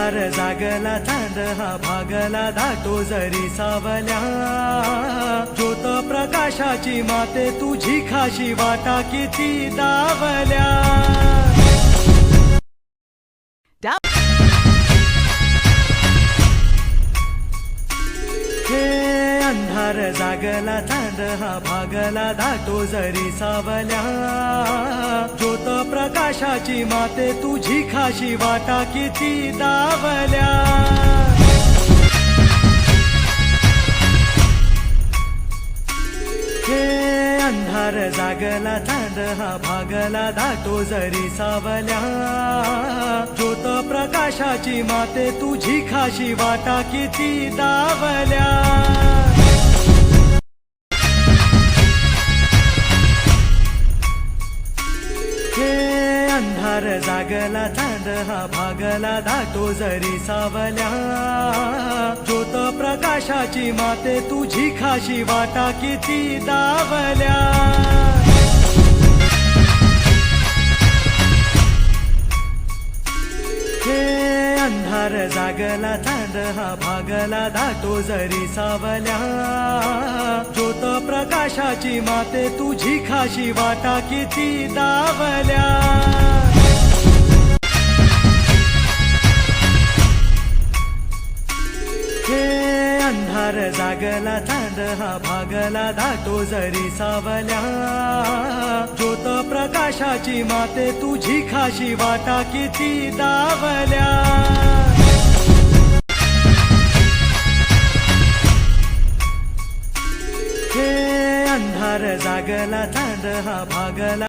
अंधार जागला चांद हा भागला दाटो जरी सावल्या ज्योत प्रकाशाची माते तुझी खाशी वाटा किती दावल्या हे अंधार जागला चांद हा भागला दाटो जरी सावल्या ज्योत प्रकाशाची माते तुझी खाशी वाटा किती दावल्या हे अंधार जागला चांद हा भागला दाटो जरी सावल्या ज्योत प्रकाशाची माते तुझी खाशी वाटा किती दावल्या अंधार जागला चांद हा भागला दाटो जरी सावल्या ज्योत प्रकाशाची माते तुझी खाशी वाटा किती दावल्या हे अंधार जागला चांद हा भागला दाटो जरी सावल्या ज्योत प्रकाशाची माते तुझी खाशी वाटा किती दावल्या अंधार जागला चांद हा भागला दाटो जरी सावल्या ज्योत प्रकाशाची माते तुझी खाशी वाटा किती दावल्या हे अंधार जागला चांद हा भागला